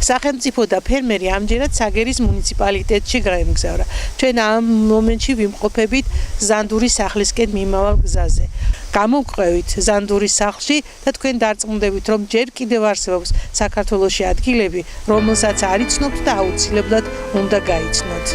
სახელმწიფო და ფერმერი ამჯერად საგერის მუნიციპალიტეტში გაემგზავრა. ჩვენ ამ მომენტში ვიმყოფებით ზანდურის სახლისკენ მიმავალ გზაზე. გამოვყვევით ზანდურის სახლში და თქვენ დარწმუნდებით, რომ ჯერ კიდევ არსებობს საქართველოში ადგილები, რომელსაც არ იცნობთ და აუცილებლად უნდა გაიცნოთ.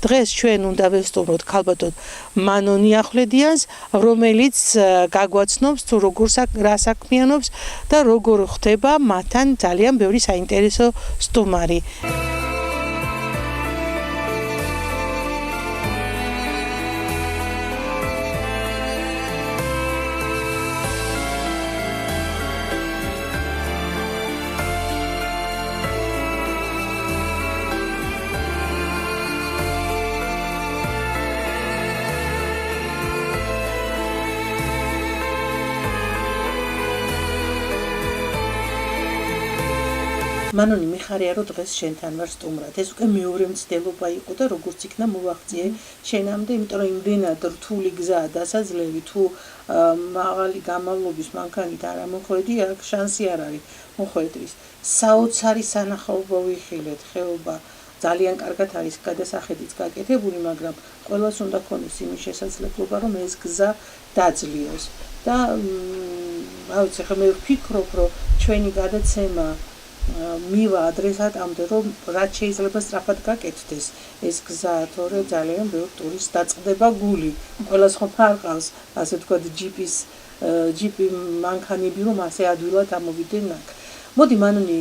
დღეს ჩვენ უნდა ვესტუმროთ ქალბატონ მანონი ახვლედიანს, რომელიც გაგვაცნობს თუ რა საქმიანობს და როგორ ხდება მათთან ძალიან ბევრი საინტერესო სტუმარი. მანონი, მიხარია რომ დღეს შენთან ვარ სტუმრად. ეს უკვე მეორე მცდელობა იყო და როგორც იქნა მოვახციე შენამდე, იმიტომ რომ იმდენად რთული გზაა დასაძლევი, თუ მაღალი გამავლობის მანქანით არ ამოხვედი, აქ შანსი არ არის მოხვედრის. საოცარი სანახაობა ვიხილეთ, ხეობა ძალიან კარგად არის გადასახედიც გაკეთებული, მაგრამ ყველას უნდა ქონდეს იმის შესაძლებლობა, რომ ეს გზა დაძლიოს. და რა ვიცი, ხა მე ვფიქრობ, რომ ჩვენი გადაცემა მივა ადრესატამდე, რომ რაც შეიძლება სწრაფად გაკეთდეს ეს გზა, თორე ძალიან ბევრ ტურისტს დაწყდება გული. ყველას ხომ ფარყავს, ასე ვთქვათ, ჯიპი მანქანები, რომ ასე ადვილად ამოვიდნენ აქ. მოდი, მანონი,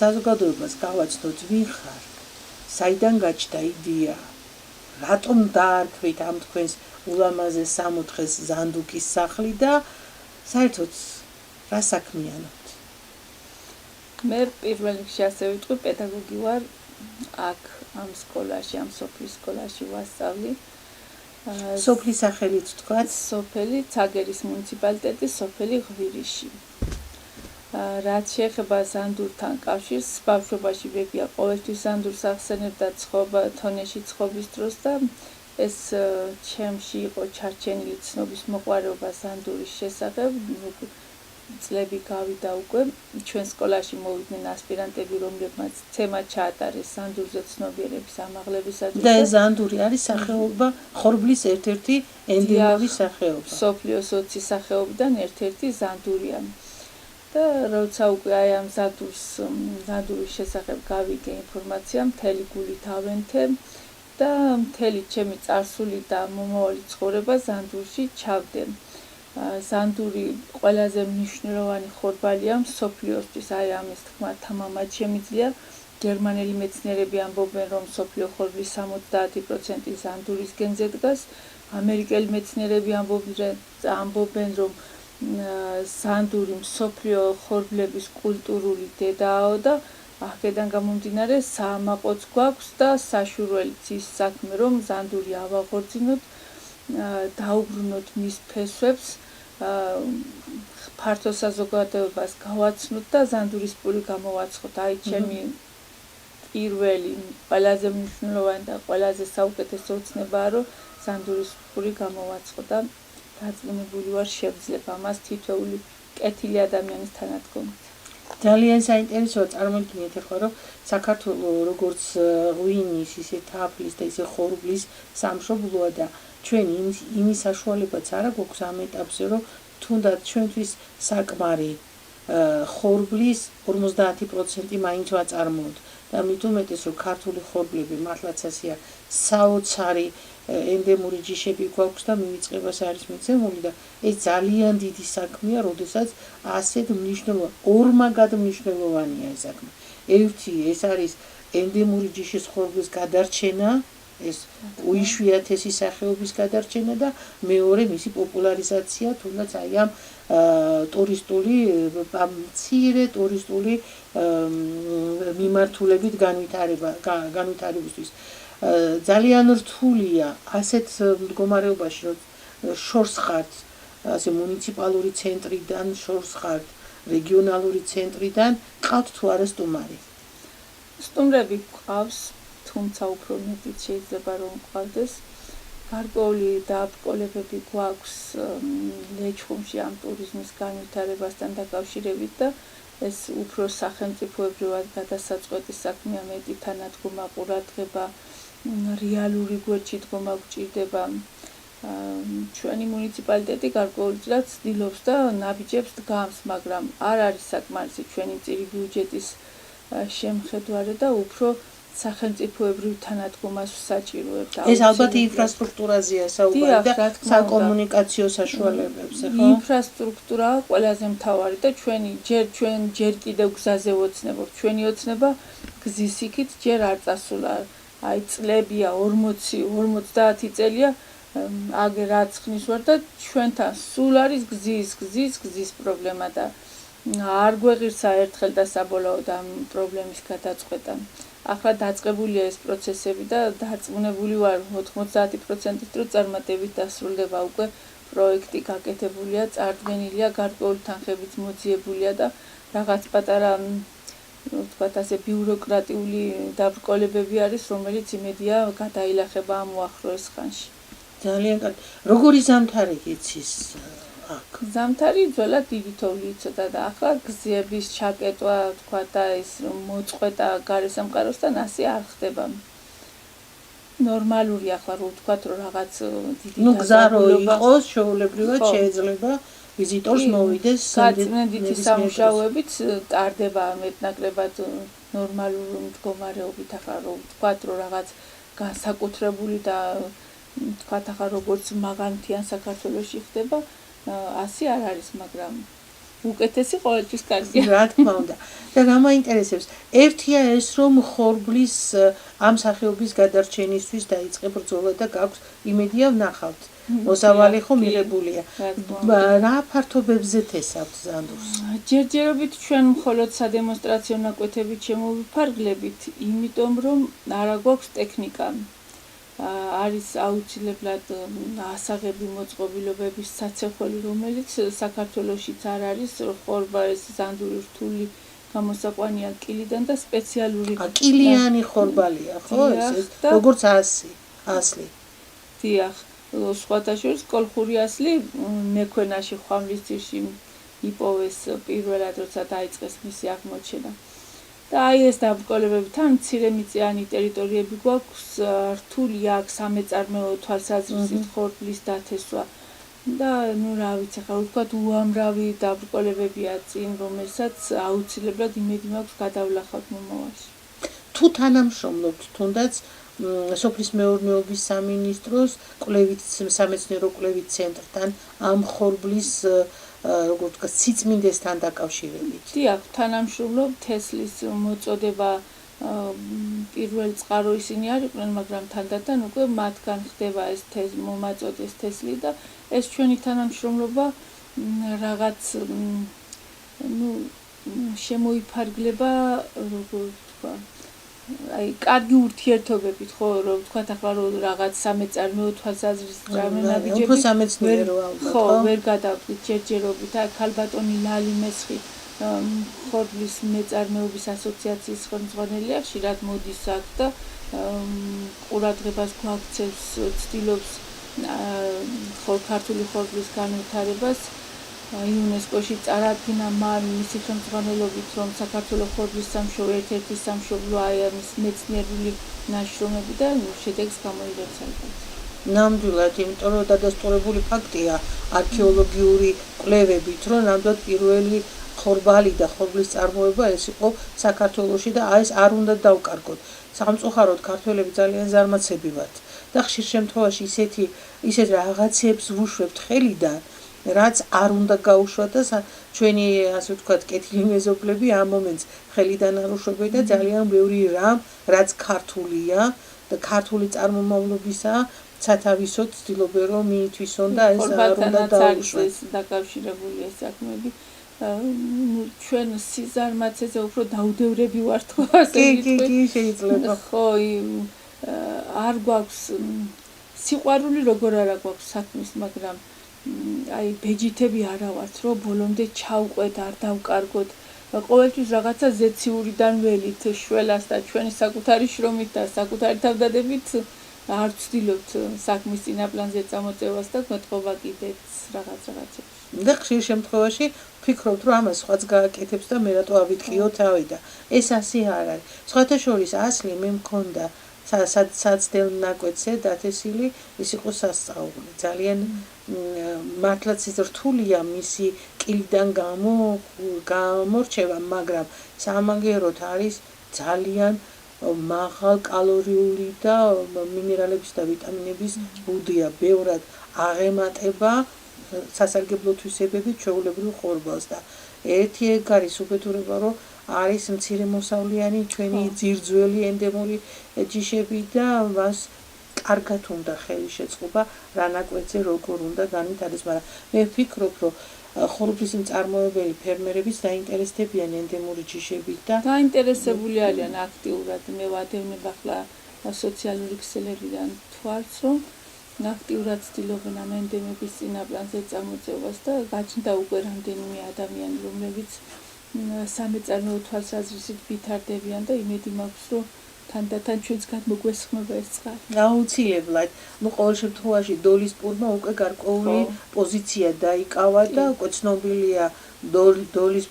საზოგადოებას გავაცნოთ, ვინ ხარ? საიდან გაჩნდა იდეა? რატომ დაარქვით ამ თქვენს ულამაზე სამოთხეს ზანდუკის სახლი და საერთოდ რა საქმიანობთ? მე პირველ რიგში ასე ვიტყვი, პედაგოგი ვარ, აქ ამ სკოლაში, ამ სოფლის სკოლაში ვასწავლი. სოფლის სახელით ვთქვათ? სოფელი ცაგერის მუნიციპალიტეტის სოფელი ღვირიში. რაც შეეხება ზანდურთან კავშირს, ბავშვობაში ბებია ყოველთვის ზანდურს ახსენებდა თონეში ცხოვრების დროს და ეს ჩემში იყო ჩარჩენილი ცნობის მოყვარეობა ზანდურის შესახებ. წლები გავიდა უკვე, ჩვენ სკოლაში მოვიდნენ ასპირანტები, რომლებმაც ცემა ჩაატარეს ზანდურზე ცნობიერების ამაღლებისათვის. და ეს ზანდური არის სახეობა, ხორბლის ერთ-ერთი ენდემური სახეობა. მსოფლიოს 20 სახეობიდან ერთ-ერთი ზანდურია. და როცა უკვე აი ამ ზანდურის შესახებ გავიგე ინფორმაცია, მთელი გულით ავენთე და მთელი ჩემი წარსული და მომავალი ცხოვრება ზანდურში ჩავდე. ზანდური ყველაზე მნიშვნელოვანი ხორბალია მსოფლიოსთვის, აი ამის თქმა თამამად შემიძლია. გერმანელი მეცნიერები ამბობენ, რომ მსოფლიო ხორბლის 70% ზანდურის გენზე დგას. ამერიკელი მეცნიერები ამბობენ, რომ ზანდური მსოფლიო ხორბლების კულტურული დედაა და აქედან გამომდინარე საამაყოც გვაქვს და საშურველიც ის საქმე, რომ ზანდური ავაღორძინოთ, დაუბრუნოთ მის ფესვებს, ფართო საზოგადოებას გავაცნოთ და ზანდურის პური გამოვაცხოთ. აი ჩემი პირველი, ყველაზე მნიშვნელოვანი და ყველაზე საუკეთესო ოცნებაა, რომ ზანდურის პური გამოვაცხოთ და დაწუნებული ვარ შევძლებ ამას თითოეული კეთილი ადამიანის თანადგომით. ძალიან საინტერესოა, წარმოგიდგენთ ახლა, რომ საქართველო როგორც ღვინის, ისე თაფლის და ისე ხორბლის სამშობლოა და ჩვენ იმის საშუალებაც არა გვაქვს ამ ეტაპზე, რომ თუნდაც ჩვენთვის საკმარი ხორბლის 50% მაინც ვაწარმოოთ. და მით უმეტეს, რომ ქართული ხორბლები მართლაც ასეა საოცარი ენდემური ჯიშები გვაქვს და მივიწყებას არის მიცემული და ეს ძალიან დიდი საქმეა, როდესაც ასეთ ორმაგად მნიშვნელოვანია ეს საქმე. ერთი ეს არის ენდემური ჯიშის ხორბლის გადარჩენა, ეს უიშვიათესი სახეობის გადარჩენა და მეორე მისი პოპულარიზაცია, თუნდაც აი ამ მცირე ტურისტული მიმართულებით განვითარებისთვის. ძალიან რთულია ასეთ მდგომარეობაში, რომ შორს ხართ ასე მუნიციპალური ცენტრიდან, შორს ხართ რეგიონალური ცენტრიდან, ყავთ თუ არა სტუმარი? სტუმრები გვყავს, თუმცა უფრო მეტიც შეიძლება რომ გვყავდეს. გარკვეული დაბრკოლებები გვაქვს ლეჩხუმში ამ ტურიზმის განვითარებასთან დაკავშირებით და ეს უფრო სახელმწიფოებრივად გადასაწყვეტი საქმეა, მეტი თანადგომა, ყურადღება, რეალური გვერდში დგომა გვჭირდება. ჩვენი მუნიციპალიტეტი გარკვეულწილად ცდილობს და ნაბიჯებს დგამს, მაგრამ არ არის საკმარისი ჩვენი წირი ბიუჯეტის შემხედვარე და უფრო სახელმწიფოებრივ თანადგომას ვსაჭიროებთ. ეს ალბათ ინფრასტრუქტურაზეა საუბარი და საკომუნიკაციო საშუალებებზე, ხო? ინფრასტრუქტურა ყველაზე მთავარი და ჩვენ ჯერ კიდევ გზაზე ვოცნებობთ. ჩვენი ოცნება გზის იქით ჯერ არ წასულა. აი წლებია 40-50 წელია აგერ რაც ხნის ვარ და ჩვენთან სულ არის გზის პრობლემა და არ გვეღირსა ერთხელ და საბოლოოდ ამ პრობლემის გადაწყვეტა. ახლა დაწყებულია ეს პროცესები და დარწმუნებული ვარ 90%-ით რომ წარმატებით დასრულდება უკვე პროექტი გაკეთებულია, წარდგენილია, გარკვეული თანხებით მოძიებულია და რაღაც პატარა ვთქვათ ასე ბიუროკრატიული დაბრკოლებები არის, რომელიც იმედია გადაილახება ამ უახლოეს ხანში. ძალიან კარგი. როგორი ზამთარი იცის აქ? ზამთარი ძველად დიდი თოვლი იცოდა და ახლა გზების ჩაკეტვა, თქვა და ეს მოწყვეტა გარესამყაროსთან ასე არ ხდება. ნორმალური ახლა რო ვთქვათ, რომ რაღაც დიდი გზა რო იყოს, შეუულებრივად შეიძლება ვიზიტორს მოვიდეს გაწმენდითი სამუშაოებით ტარდება მეტნაკლებად ნორმალური მდგომარეობით. ახლა რო ვთქვათ, რომ რაღაც განსაკუთრებული და თქვათ ახლა როგორც მაღალმთიან საქართველოში ხდება, ასე არ არის, მაგრამ უკეთესი ყოველთვის კარგია. რა თქმა უნდა. და რა მაინტერესებს, ერთია ეს რომ ხორბლის ამ სახეობის გადარჩენისთვის დაიწყე ბრძოლა და გაქვს იმედია ვნახავთ. მოსავალი ხო მიღებულია. რა ფართობებზე თესავთ ზანდურს? ჯერჯერობით ჩვენ მხოლოდ სადემონსტრაციო ნაკვეთებით შემოვიფარგლებით, იმიტომ რომ არა გვაქვს ტექნიკა. არის აუცილებლად ასაღები მოწყობილობების საცეხველი, რომელიც საქართველოშიც არ არის, ხორბა ეს ზანდური რთული გამოსაყვანია კილიდან და სპეციალური კილიანი ხორბალია, ხო? ეს როგორც ასლი. დიახ, სხვათა შორის კოლხური ასლი მექვენაში ხვამლის ძირში იპოვეს პირველად, როცა დაიწყეს მისი აღმოჩენა. და აი ეს დაბრკოლებები თან მცირემიწიანი ტერიტორიები გვაქვს, რთული აქ სამეწარმეო თვალსაზრისით ხორბლის დათესვა და ნუ რა ვიცი, ხა ვთქვათ უამრავი დაბრკოლებებია წინ, რომელსაც აუცილებლად იმედი მაქვს გადავლახავთ მომავალში. თუ თანამშრომლობთ თუნდაც სოფლის მეურნეობის სამინისტროს სამეცნიერო კვლევით ცენტრთან ამ ხორბლის როგორც ვთქვათ, სიწმინდესთან დაკავშირებით. დიახ, თანამშრომლობ თესლის მოწოდება პირველ წყარო ისინი არ იყვნენ, მაგრამ თანდათან უკვე მათგან ხდება ეს მომაწოდეს თესლი და ეს ჩვენი თანამშრომლობა რაღაც შემოიფარგლება, როგორ ვთქვა, აი კარგი ურთიერთობებით, ხო, რომ ვთქვათ ახლა რომ რაღაც სამეწარმეო თვალსაზრისით ნაბიჯები უფრო სამეცნიერო ალბათ, ხო, ვერ გადავდით ჯერჯერობით. აი ქალბატონი ლალი მესხი ხორბლის მეწარმეობის ასოციაციის ხელმძღვანელია, ხშირად მოდის აქ და ყურადღებას გვაქცევს, ცდილობს ქართული ხორბლის განვითარებას. იუნესკოში წარადგინა მან მისი ხელმძღვანელობით, რომ საქართველოს ხორბლის სამშობლო ერთ-ერთი სამშობლო აი ამის მეცნიერული ნაშრომები და შედეგს გამოიღებს ალბათ. ნამდვილად, იმიტომ რომ დადასტურებული ფაქტია არქეოლოგიური კვლევებით, რომ ნამდვილად პირველი ხორბალი და ხორბლის წარმოება ეს იყო საქართველოში და ეს არ უნდა დავკარგოთ. სამწუხაროდ ქართველები ძალიან ზარმაცები ვართ და ხშირ შემთხვევაში ისეთ რაღაცებს ვუშვებთ ხელიდან, რაც არ უნდა გაუშვათ და ჩვენი ასე ვთქვათ კეთილი მეზობლები ამ მომენტს ხელიდან არ უშვებენ და ძალიან ბევრი რამ, რაც ქართულია და ქართული წარმომავლობისაა, სათავისოდ ცდილობენ რომ მიითვისონ და ეს არ უნდა დაუშვათ. დაკავშირებული ეს საქმეები ჩვენ სიზარმაცეზე უფრო დაუდევრები ვართ, ხო ასე კი, შეიძლება. ხო, არ გვაქვს სიყვარული როგორ არა გვაქვს საქმის, მაგრამ აი ბეჯითები არა ვართ, რომ ბოლომდე ჩავყვეთ, არ დავკარგოთ. ყოველთვის რაღაცა ზეციურიდან ველით, შველას და ჩვენი საკუთარი შრომით და საკუთარი თავდადებით არ ვცდილობთ საქმის წინაპლანზე წამოწევას და გვეთყობა კიდეც რაღაცებს. და ხშირ შემთხვევაში ვფიქრობთ, რომ ამას სხვაც გააკეთებს და მე რატო ავიტკიო თავი და ეს ასე არ არის. სხვათა შორის ასლი მე მქონდა საცდელ ნაკვეთზე დათესილი, ის იყო სასწაული. ძალიან მართლაც ის რთულია მისი კილიდან გამორჩევა, მაგრამ სამაგეროთ არის ძალიან მაღალ კალორიული და მინერალების და ვიტამინების ბუდია, ბევრად აღემატება სასარგებლო თვისებებით ჩვეულებრივ ხორბალს და ერთი ეგ არის უბედურება, რომ არის მცირემოსავლიანი ჩვენი ძირძველი ენდემური ჯიშები და მას კარგად უნდა ხელი შეწყობა რა ნაკვეთზე როგორ უნდა განვითარდეს, მაგრამ მე ვფიქრობ, რომ ხორბლის მწარმოებელი ფერმერებიც დაინტერესდებიან ენდემური ჯიშებით და დაინტერესებული არიან აქტიურად. მე ვადევნებ ახლა სოციალური ქსელებიდან თვალს, რომ აქტიურად ცდილობენ ამ ენდემების წინაპლანზე წამოწევას და გაჩნდა უკვე რამდენიმე ადამიანი, რომლებიც სამეწარმოო თვალსაზრისით ვითარდებიან და იმედი მაქვს, რომ თანდათან ჩვენც გადმოგვესხმება ეს წყალი. აუცილებლად. ყოველ შემთხვევაში დოლის პურმა უკვე გარკვეული პოზიცია დაიკავა და უკვე ცნობილია დოლის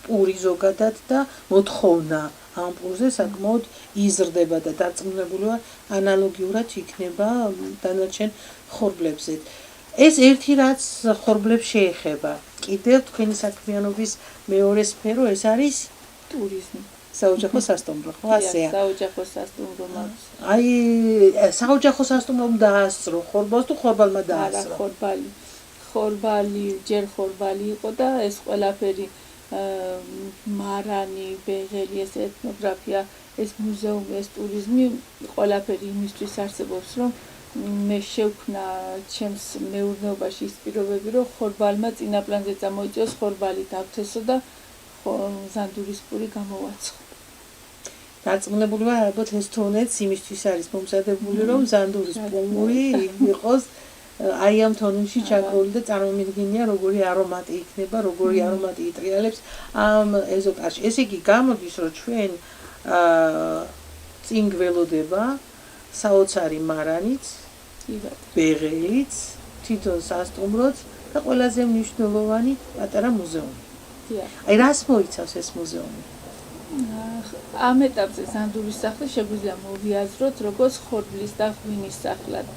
პური ზოგადად და მოთხოვნა ამ პურზე საკმაოდ იზრდება და დარწმუნებულია ანალოგიურად იქნება დანარჩენ ხორბლებზე. ეს ერთი რაც ხორბლებს შეეხება. კიდევ თქვენი საქმიანობის მეორე სფერო ეს არის ტურიზმი. საოჯახო სასტუმრო, ხო ასეა? საოჯახო სასტუმრო მაქვს. აი, საოჯახო სასტუმრომ დაასწრო ხორბალს თუ ხორბალმა დაასწრო? ხორბალი, ჯერ ხორბალი იყო და ეს ყველაფერი მარანი, ბეღელი, ეს ეთნოგრაფია, ეს მუზეუმი, ეს ტურიზმი, ყველაფერი იმისთვის არსებობს, რომ მე შევქმნა ჩემს მეურნეობაში ის პირობები, რომ ხორბალმა წინაპლანზე წამოიწევოს, ხორბალი დავთესო და ზანდურის პური გამოვაცხო. დარწმუნებულია ალბათ ეს თონეც იმისთვის არის მომზადებული, რომ ზანდურის პური იყოს აი ამ თონში ჩაგრული და წარმომიდგენია როგორი არომატი იქნება, როგორი არომატი იტრიალებს ამ ეზოტაში. ესე იგი გამოდის, რომ ჩვენ წინ გველოდება საოცარი მარანიც, ბეღელიც, თვითონ სასტუმროც და ყველაზე მნიშვნელოვანი პატარა მუზეუმი. აი რას მოიცავს ეს მუზეუმი? ამ ეტაპზე ზანდურის სახლი შეგვიძლია მოვიაზროთ როგორც ხორბლის და ღვინის სახლად.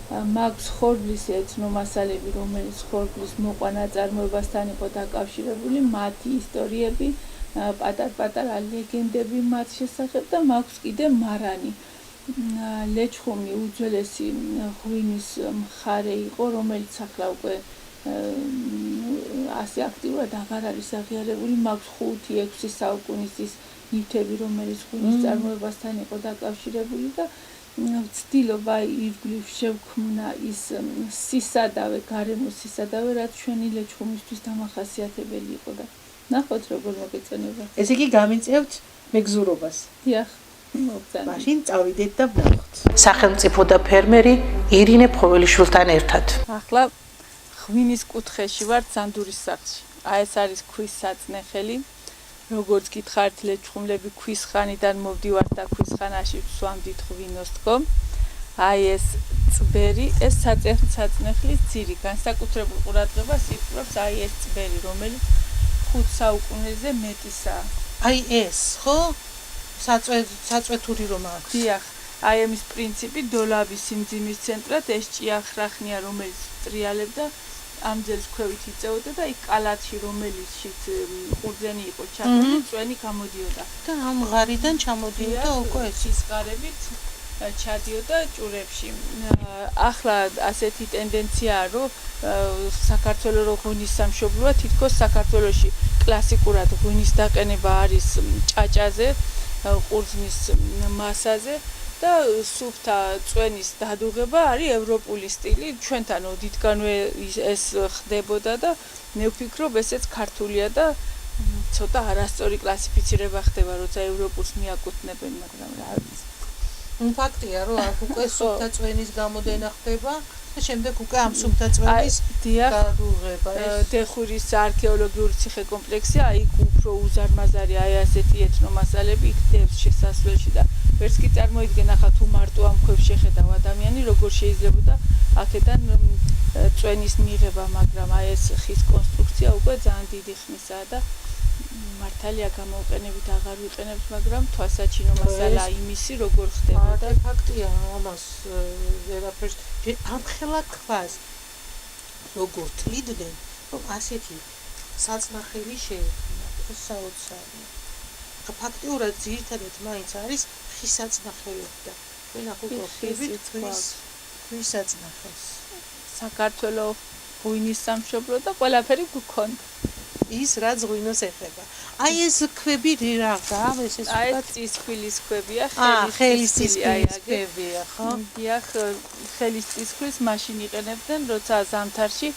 მაქვს ხორბლის ეთნომასალები, რომელიც ხორბლის მოყვანა წარმოებასთან იყო დაკავშირებული, მათი ისტორიები, პატარ-პატარა ლეგენდები მათ შესახებ და მაქვს კიდე მარანი. ლეჩხუმი უძველესი ღვინის მხარე იყო, რომელიც ახლა უკვე ასე აქტიურად აღარ არის აღიარებული. მაქვს 5-6 საუკუნის ის ნივთები, რომელიც ღვინის წარმოებასთან იყო დაკავშირებული და ვცდილობა ირგვლივ შევქმნა ის სისადავე, გარემოს სისადავე, რაც ჩვენი ლეჩხუმისთვის დამახასიათებელი იყო და ნახოთ როგორ მოგეწონება. ესე იგი გამიწევთ მეგზურობას. დიახ. მაშინ წავიდეთ და ვნახოთ. სახელმწიფო და ფერმერი ირინე ფხოველიშვილთან ერთად. ახლა ღვინის კუთხეში ვარ ზანდურის სახლში. აი ეს არის ქვის საწნეხელი. როგორც გითხარით, ლეჩხუმლები ქვის ხანიდან მოვდივართ და ქვის ხანაში ვსვამდით ღვინოს თქო. აი ეს წბერი, ეს საწნეხლის ძირი, განსაკუთრებულ ყურადღებას იპყრობს აი ეს წბერი, რომელიც 5 საუკუნეზე მეტისაა. აი ეს, ხო? საწვეთური რომ აქვს. დიახ, აი ამის პრინციპი დოლაბის სიმძიმის ცენტრად ეს ჭიახრახნია, რომელიც ტრიალებდა ამ ძელს ქვევით იწეოდა და იქ კალათში, რომელიცშიც ყურძენი იყო ჩაყრილი, წვენი გამოდიოდა. და ამ ღარიდან ჩამოდიოდა უკვე ეს ღარებით ჩადიოდა ჭურებში. ახლა ასეთი ტენდენციაა, რომ საქართველოს რო ღვინის სამშობლოა, თითქოს საქართველოში კლასიკურად ღვინის დაყენება არის ჭაჭაზე, ყურძნის მასაზე და სუფთა წვენის დადუღება არის ევროპული სტილი. ჩვენთან ოდითგანვე ეს ხდებოდა და მე ვფიქრობ, ესეც ქართულია და ცოტა არასწორი კლასიფიცირება ხდება, როცა ევროპულს მიაკუთვნებენ, მაგრამ რა ვიცი. ფაქტია რომ აქ უკვე სუფთა წვენის გამოდენა ხდება და შემდეგ უკვე ამ სუფთა წვენის გადაღება დეხურის არქეოლოგიური ციხე-კომპლექსი აი უფრო უზარმაზარი აი ასეთი ეთნომასალები იქ დევს შესასვლელში და ვერც კი წარმოიდგენ ახლა თუ მარტო ამ ქვებს შეხედავ ადამიანი როგორ შეიძლებოდა აქედან წვენის მიღება მაგრამ აი ეს ხის კონსტრუქცია უკვე ძალიან დიდი ხნისაა და მართალია გამოუყენებით აღარ ვიყენებთ მაგრამ თვალსაჩინო მასალა იმისი როგორ ხდებოდა ფაქტია ამას ვერაფერს ამხელა ქვას როგორ თლიდნენ რომ ასეთი საწნახელი შეექმნა საოცარია ფაქტიურად ძირითადად მაინც არის ხის საწნახელები და ჩვენ აქ უკვე ხის საწნახელს საქართველოს ღვინის სამშობლო და ყველაფერი გქონდა ის რაც ღვინოს ეხება. აი ეს ქვები რა ეს აი წისქვილის ქვებია, ხელის წისქვილის ქვებია, ხო? დიახ, ხელის წისქვილს მაშინ იყენებდნენ, როცა ზამთარში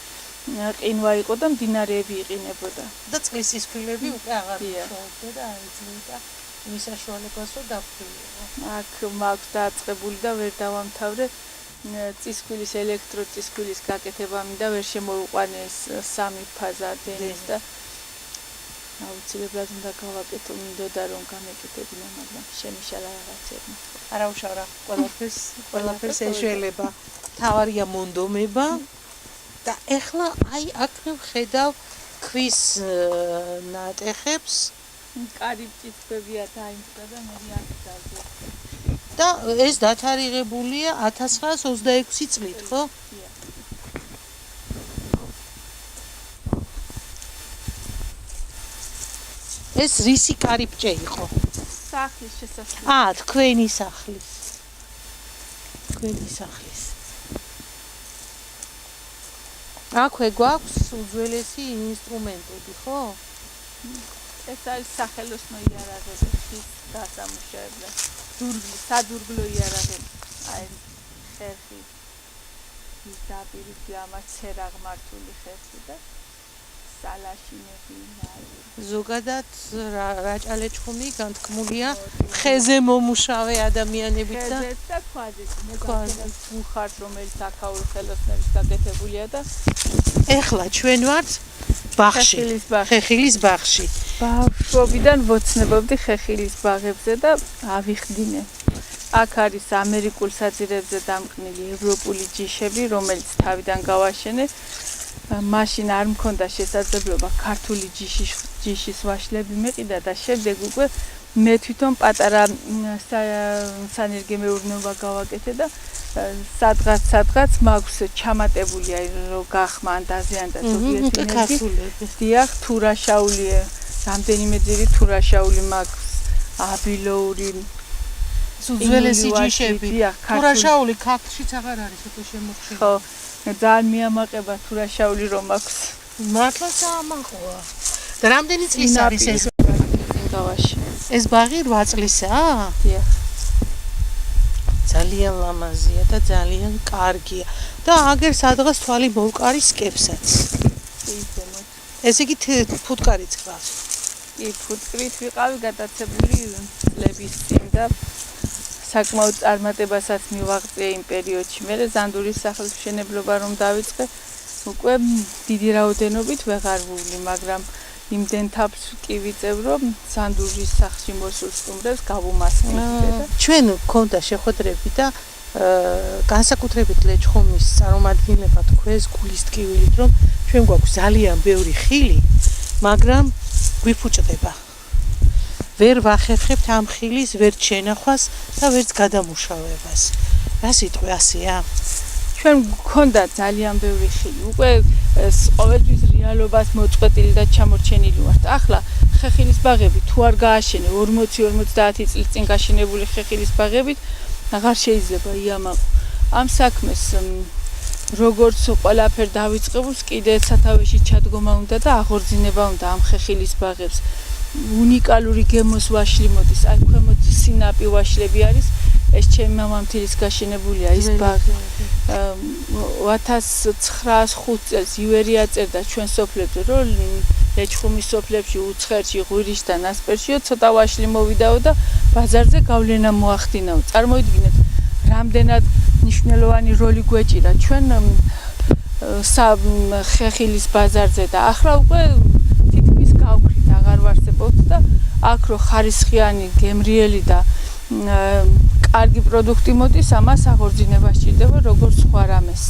ყინვა იყო და მდინარეები იყინებოდა. და წყლის წისქვილები უკვე აღარ მუშაობდა და აიძულდა იმის საშუალებას რომ დაფრინო. აქ მაქვს დაწყებული და ვერ დავამთავრე წისქვილის ელექტროწისქვილის გაკეთება მინდა ვერ შემოუყვანეს სამი ფაზა დენის და აუცილებლად უნდა გავაკეთო მინდოდა რომ გამეკეთებინა მაგრამ შემიშალა რაღაცებმა არა უშავრა ყველაფერს ეშველება თავარია მონდომება და ეხლა აი აქ ვხედავ ქვის ნატეხებს კარიბჭის ქვებია დაიმკვდა და მე არ დავზე და ეს დათარიღებულია 1926 წლით, ხო? ეს რისი კარიბჭე იყო? სახლის შესასვლელი. თქვენი სახლის. თქვენი სახლის. აქვე გვაქვს უძველესი ინსტრუმენტები, ხო? ეს არის სახელოსნო იარაღები, ხის დასამუშავებლად. სადურგლო იარაღები. აი ხერხი. ის დაპირითი ამას ცერაღმართული ხერხი და სალაშინები ზოგადად რაჭალეჩხუმი განთქმულია ხეზე მომუშავე ადამიანებით და ხეზე და ქვაზე უხარს რომელიც აქაური ხელოსნების გაკეთებულია და ეხლა ჩვენ ვართ ბაღში ხეხილის ბაღში ბავშვობიდან ვოცნებობდი ხეხილის ბაღებზე და ავიხდინე აქ არის ამერიკულ საძირებზე დამყნილი ევროპული ჯიშები რომელიც თავიდან გავაშენე მაშინ არ მქონდა შესაძლებლობა ქართული ჯიშის ვაშლები მეყიდა და შემდეგ უკვე მე თვითონ პატარა სანერგე მეურნეობა გავაკეთე და სადღაც მაქვს ჩამატებული აი რო გახმა ან დაზიანდა ზოგიერთი ქართულები დიახ თურაშაული რამდენიმე ძირი თურაშაული მაქვს აბილოური უძველესი ჯიშები თურაშაული ქართლშიც აღარ არის უკვე შემორჩენილი ხო ძალიან მიამაყება თურაშაული რომ აქვს მართლა საამაყოა და რამდენი წლის არის ეს გავაში ეს ბაღი 8 წლისაა დიახ ძალიან ლამაზია და ძალიან კარგია და აგერ სადღაც თვალი მოვკარისკებსაც ესე იგი ფუტკარიც ყავს კი ფუტკრით ვიყავი გადაცებული წლების წინ და საკმაოდ წარმატებასაც მივაღწია იმ პერიოდში. მე ზანდურის სახლის მშენებლობა რომ დავიწყე, უკვე დიდი რაოდენობით ვეღარ ვუვლი, მაგრამ იმდენ თავს კი ვიწევ, რომ ზანდურის სახლში მოსულ სტუმრებს გავუმასპინებდე და ჩვენ გქონდა შეხვედრები და განსაკუთრებით ლეჩხუმის წარმომადგენლებად თქვენს გულის ტკივილით, რომ ჩვენ გვაქვს ძალიან ბევრი ხილი, მაგრამ გვიფუჭდება. ვერ ვახერხებთ ამ ხილის ვერ შენახვას და ვერც გადამუშავებას. რა სიტყვი ასეა? ჩვენ გქონდა ძალიან ბევრი ხილი. უკვე ყოველთვის რეალობას მოწყვეტილი და ჩამორჩენილი ვართ. ახლა ხეხილის ბაღები თუ არ გააშენე 40-50 წლის წინ გაშენებული ხეხილის ბაღებით აღარ შეიძლება იამაყო. ამ საქმეს როგორც ყველაფერ დავიწყებულს კიდე სათავეში ჩადგომა უნდა და აღორძინება უნდა ამ ხეხილის ბაღებს. უნიკალური გემოს ვაშლი მოდის. აი ქვემოთ სინაპი ვაშლები არის. ეს ჩემი მამამთილის გაშენებულია ის ბაღი. 1905 წელს ივერია წერდა ჩვენ სოფლებზე, რომ ლეჩხუმის სოფლებში უცხერში, ღვირიში და ნასპერშიო ცოტა ვაშლი მოვიდაო და ბაზარზე გავლენა მოახდინაო. წარმოიდგინეთ რამდენად მნიშვნელოვანი როლი გვეჭირა ჩვენ ხეხილის ბაზარზე და ახლა უკვე თითქმის გავქრით აღარ ვარსებობთ და აქ რო ხარისხიანი, გემრიელი და კარგი პროდუქტი მოდის, ამას აღორძინება სჭირდება როგორც სხვა რამეს.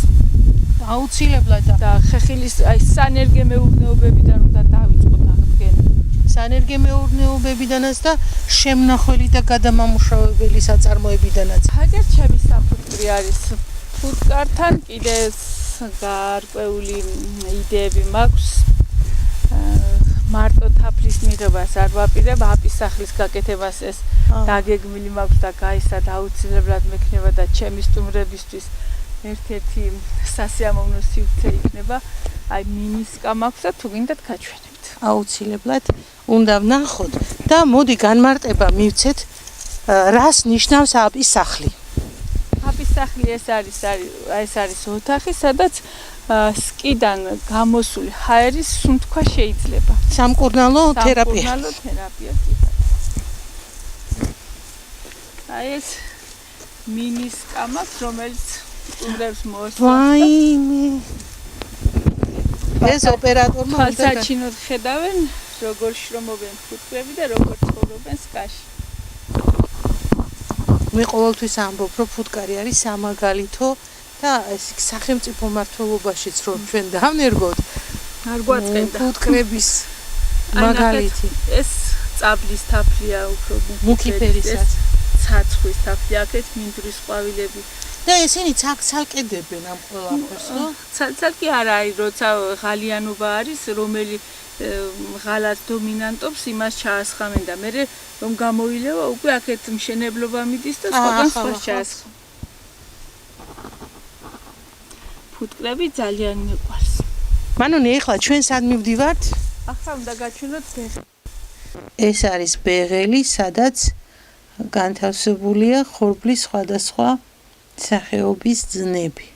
აუცილებლად და ხეხილის აი სანერგე მეურნეობებიდან უნდა დავიწყოთ აღდგენა. სანერგე მეურნეობებიდანაც და შემნახველი და გადამამუშავებელი საწარმოებიდანაც. ჰაგერ ჩემი საფუტკრი არის. ფუტკართან კიდე გარკვეული იდეები მაქვს. მარტო თაფლის მიღებას არ ვაპირებ, აპის სახლის გაკეთებას ეს დაგეგმილი მაქვს და გაისად აუცილებლად მექნება და ჩემი სტუმრებისთვის ერთ-ერთი სასიამოვნო სივრცე იქნება. აი მინისკა მაქვს და თუ გინდათ გაჩვენებთ. აუცილებლად უნდა ვნახოთ და მოდი განმარტება მივცეთ რას ნიშნავს აპის სახლი. აპის სახლი ეს არის ოთახი, სადაც სკიდან გამოსული ჰაერის სუნთქვა შეიძლება. სამკურნალო თერაპია. სამკურნალო თერაპია. აი ეს მინისკა მაქვს, რომელიც სტუმრებს მოესწრებს. ვაიმე. ეს ოპერატორმა საჩინოდ ხედავენ, როგორ შრომობენ ფუტკრები და როგორ ცხოვრობენ სკაში. მე ყოველთვის ამბობ, რომ ფუტკარი არის სამაგალითო და ეს სახელმწიფო მართლობაშიც რომ ჩვენ დავნერგოთ, არ გვაწყენდა ფუტკრების მაგალითი. ეს წაბლის თაფლია უფრო მუქი ფერისაც. ცაცხვის თაფლი, აქეთ მინდვრის ყვავილები. და ესენი ცალკედებენ ამ ყველაფერს, ხო? ცალკე არა, როცა ღალიანობა არის, რომელი ღალას დომინანტობს, იმას ჩაასხამენ და მე რომ გამოილევა, უკვე აქეთ მშენებლობა მიდის და სხვაგან სხვა ჩაასხამენ. ფუტკრები ძალიან მიყვარს. მანონი, ეხლა ჩვენ სად მივდივართ? ახლა უნდა გაჩვენოთ ბეღელი. ეს არის ბეღელი, სადაც განთავსებულია ხორბლის სხვადასხვა სახეობის ძნები.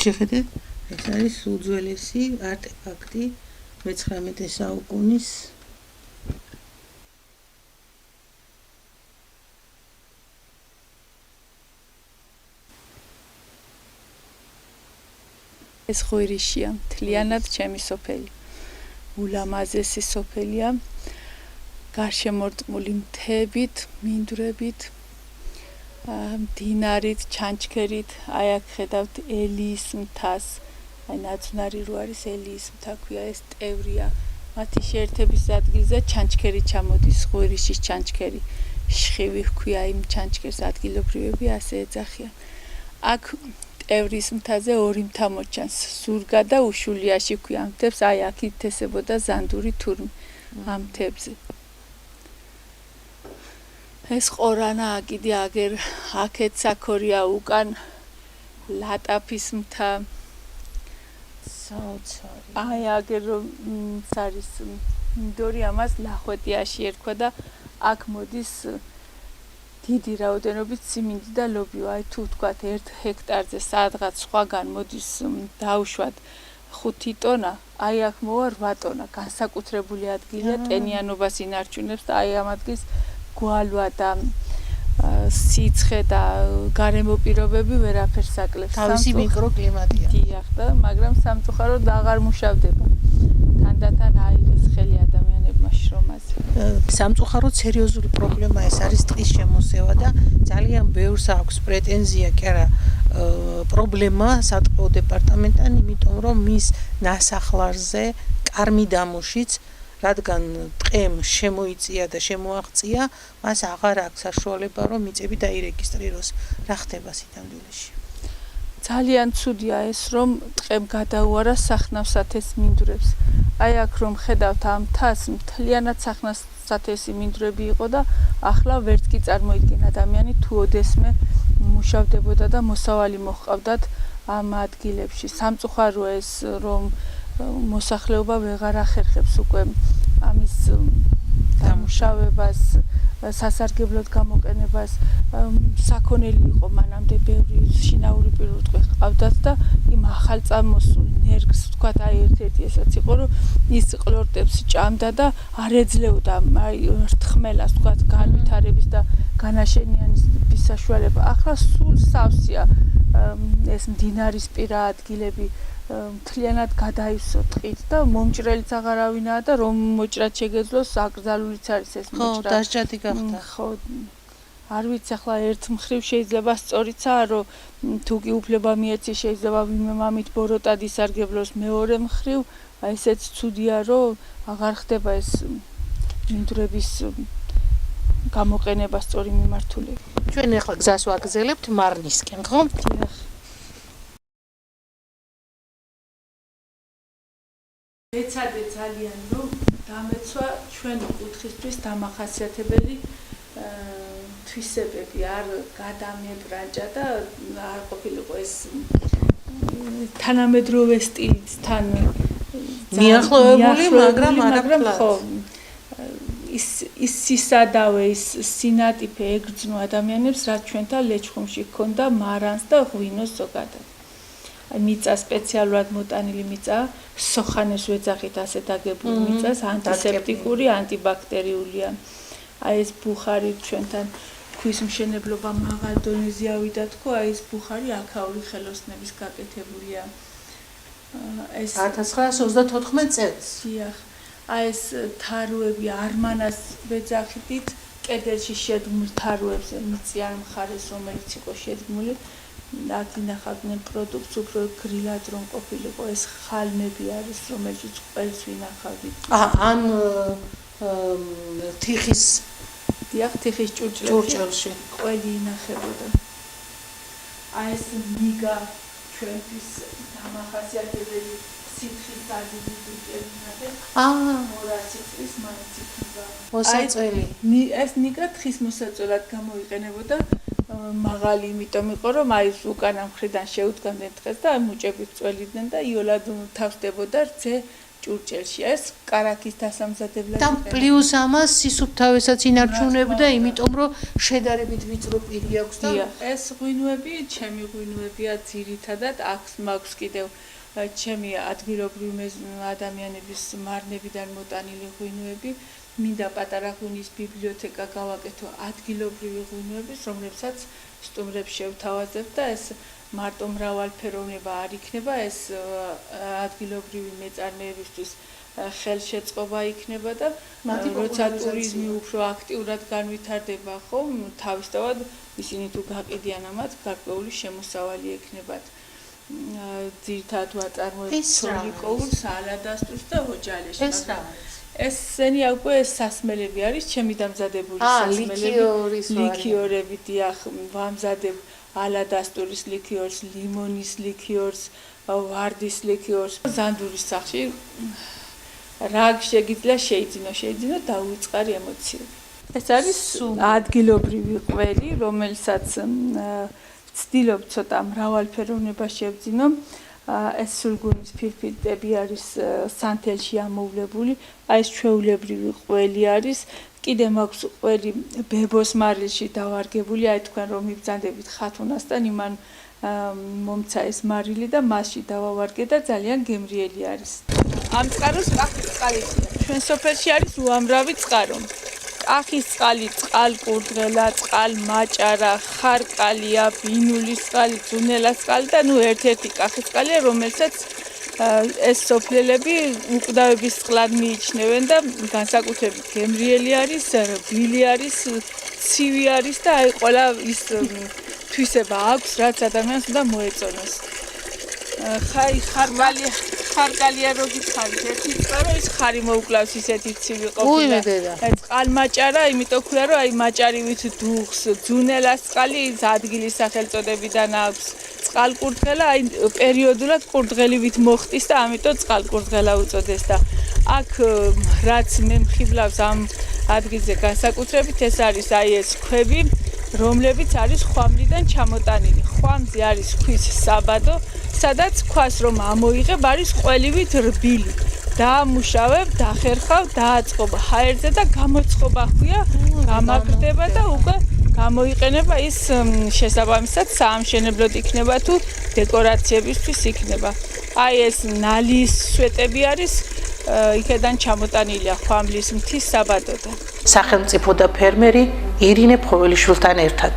შეხედეთ, ეს არის უძველესი არტეფაქტი 19 საუკუნის. ეს ხვირიშია, მთლიანად ჩემი სოფელი. ულამაზესი სოფელია. გარშემორტყმული მთებით, მინდვრებით, მდინარით, ჩანჩქერით, აი აქ ხედავთ ელიის მთას. აი ნაძვნარი რო არის ელიის მთა ქვია, ეს ტევრია. მათი შეერთების ადგილზე ჩანჩქერი ჩამოდის, ხვირიშის ჩანჩქერი. შხივი ჰქვია იმ ჩანჩქერს, ადგილობრივები ასე ეძახიან. აქ ტევრის მთაზე ორი მთა მოჩანს, ზურგა და უშულიაში ჰქვია ამ მთებს, აი აქ ითესებოდა ზანდური თურმი ამ მთებზე. ეს ყორანა კიდე აგერ აქეთ საქორია უკან ლატაფის მთა. საოცარი. აი აგერ არის მინდორი, ამას ლახვეტიაში ერქვა და აქ მოდის დიდი რაოდენობით სიმინდი და ლობიო. აი თუ ვთქვათ 1 ჰექტარზე სადღაც სხვაგან მოდის დაუშვათ 5 ტონა, აი აქ მოვა 8 ტონა. განსაკუთრებული ადგილია, ტენიანობას ინარჩუნებს და აი ამ ადგილს გვალვა და სიცხე და გარემო პირობები ვერაფერს აკლებს. თავისი მიკროკლიმატია. დიახ და მაგრამ სამწუხაროდ აღარ მუშავდება. თანდათან აიღეს ხელი ადამიანებმა შრომაზე. სამწუხაროდ სერიოზული პრობლემა ეს არის ტყის შემოსევა და ძალიან ბევრს აქვს პრეტენზია, კი არა, პრობლემა სატყეო დეპარტამენტთან, იმიტომ რომ მის ნასახლარზე კარმიდამუშიც რადგან ტყემ შემოიწია და შემოაღწია, მას აღარ აქვს საშუალება რომ მიწები დაირეგისტრიროს. რა ხდება სინამდვილეში? ძალიან ცუდია ეს, რომ ტყემ გადაუარა სახნავსათეს მინდვრებს. აი აქ რომ ხედავთ ამ მთას, მთლიანად სახნავსათესი მინდვრები იყო და ახლა ვერც კი წარმოიდგენ ადამიანი თუ ოდესმე მუშავდებოდა და მოსავალი მოჰყავდათ ამ ადგილებში. სამწუხაროა ეს, რომ მოსახლეობა ვეღარ ახერხებს უკვე ამის დამუშავებას, სასარგებლოდ გამოყენებას საქონელი იყო მანამდე ბევრი შინაური პირუტყვი ჰყავდათ და იმ ახალწამოსულ ნერგს ვთქვათ აი ერთ-ერთი ესაც იყო რომ ის ყლორტებს ჭამდა და არ ეძლეოდა აი რთხმელას ვთქვათ განვითარების და განაშენიანების საშუალება ახლა სულ სავსეა ეს მდინარისპირა ადგილები მთლიანად გადაივსო ტყით და მომჭრელიც აღარავინაა და რომ მოჭრად შეგეძლოს აკრძალულიც არის ეს მოჭრა. ხო, დასჯადი გახდა. ხო, არ ვიცი ახლა ერთ მხრივ შეიძლება სწორიცაა რომ თუ კი უფლება მიეცი შეიძლება ვინმე მამით ბოროტად ისარგებლოს მეორე მხრივ აი ესეც ცუდია რომ აღარ ხდება ეს მინდვრების გამოყენება სწორი მიმართულებით. ჩვენ ახლა გზას ვაგრძელებთ მარნისკენ, ხო? დიახ. ეცადე ძალიან რომ დამეცვა ჩვენი კუთხისთვის დამახასიათებელი თვისებები არ გადამებრანჭა და არ ყოფილიყო ეს თანამედროვე სტილით თან მიახლოებული, მაგრამ არაფრად. ხო ის სისადავე ის სინატიფე ეგრძნო ადამიანებს რაც ჩვენთან ლეჩხუმში ჰქონდა მარანს და ღვინოს ზოგადად. მიწა სპეციალურად მოტანილი მიწა, სოხანეს ვეძახით ასე დაგებული მიწას, ანტისეპტიკური, ანტიბაქტერიულია. აი ეს ბუხარი ჩვენთან ქვის მშენებლობა მაღალ დონეზე ავიდა თქო, აი ეს ბუხარი აქაური ხელოსნების გაკეთებულია. ეს 1934 წელს. დიახ. აი ეს თაროები არმანას ვეძახით, კედელში შედგმულ თაროებზე მიწიან მხარეს რომელიც იყო შედგმული აქ ინახავდნენ პროდუქტს უფრო გრილად რომ ყოფილიყო ეს ხალმები არის რომელშიც ყველს ვინახავდით. ან თიხის დიახ თიხის ჭურჭელში ყველი ინახებოდა. აი ეს მიგა ჩვენთვის დამახასიათებელი სითხის დადილი დუჭერნადა. 200 წლის მაინც იქნება. მოსაწველი. ეს ნიგა თხის მოსაწველად გამოიყენებოდა. მაღალი იმიტომ იყო რომ აი უკანა მხრიდან შეუდგამდნენ დღეს და მუჭებით წველიდნენ და იოლად თავსდებოდა რძე ჭურჭელში ეს კარაქის დასამზადებლად და პლუს ამას სისუფთავესაც ინარჩუნებდა იმიტომ რომ შედარებით ვიწრო პირი აქვს და ეს ღვინოები ჩემი ღვინოებია ძირითადად აქვს კიდევ ჩემი ადგილობრივი ადამიანების მარნებიდან მოტანილი ღვინოები მინდა პატარა ღვინის ბიბლიოთეკა გავაკეთო ადგილობრივი ღვინოების, რომლებსაც სტუმრებს შევთავაზებ და ეს მარტო მრავალფეროვნება არ იქნება, ეს ადგილობრივი მეწარმეებისთვის ხელშეწყობა იქნება და როცა ტურიზმი უფრო აქტიურად განვითარდება, ხო, თავისთავად ისინი თუ გაყიდიან ამათ, გარკვეული შემოსავალი ექნებათ. ძირითადად ვაწარმოებ ცოლიკოურ სალადასტურს და ოჯალეშს. ესენი უკვე სასმელები არის, ჩემი დამზადებული სასმელები, ლიქიორები, დიახ, ვამზადებ ალადასტურის ლიქიორს, ლიმონის ლიქიორს, ვარდის ლიქიორს. ზანდურის სახში რა შეგიძლია შეიძინო დაუვიწყარი ემოციები. ეს არის ადგილობრივი ყველი, რომელსაც ვცდილობ ცოტა მრავალფეროვნება შევძინო. ეს სულგუნის ფირფიტები არის სანთელში ამოვლებული, აი ეს ჩვეულებრივი ყველი არის, კიდე მაქვს ყველი ბებოს მარილში დავარგებული, აი თქვენ რომ მიბრძანდებით ხათუნასთან, იმან მომცა ეს მარილი და მასში დავავარგე და ძალიან გემრიელი არის. ამ წყაროს კახის წყალია. ჩვენ სოფელში არის უამრავი წყარო. კახის წყალი, წყალკურდღელა, წყალმაჭარა, ხარკალია, ბინულის წყალი, ძუნელას წყალი და ნუ ერთ-ერთი კახის წყალია, რომელსაც ეს სოფლელები უკვდავების წყლად მიიჩნევენ და განსაკუთრებით გემრიელი არის, რბილი არის, ცივი არის და აი ყველა ის თვისება აქვს, რაც ადამიანს უნდა მოეწონოს. ხარკალია როგიც ხარით ერთი წყარო ის ხარი მოუკლავს ისეთი ცივი ყოფილა. წყალმაჭარა, იმიტომ ქვია რომ აი მაჭარივით დუხს, ძუნელას წყალი ის ადგილის სახელწოდებიდან აქვს. წყალკურდღელა აი პერიოდულად კურდღელივით მოხტის და ამიტომ წყალკურდღელა უწოდეს და აქ რაც მე მხიბლავს ამ ადგილზე განსაკუთრებით ეს არის აი ეს ქვები, რომლებიც არის ხვამლიდან ჩამოტანილი. ხვამზე არის ქვის საბადო, სადაც ქვას რომ ამოიღებ არის ყველივით რბილი. დაამუშავებ, დახერხავ, დააწყობ ჰაერზე და გამოწყობა ხდია, გამაგრდება და უკვე გამოიყენება ის შესაბამისად საამშენებლოდ იქნება თუ დეკორაციებისთვის იქნება. აი ეს ნალის სვეტები არის იქედან ჩამოტანილია ხვამლის მთის საბადოდან. სახელმწიფო და ფერმერი ირინე ფხოველიშვილთან ერთად.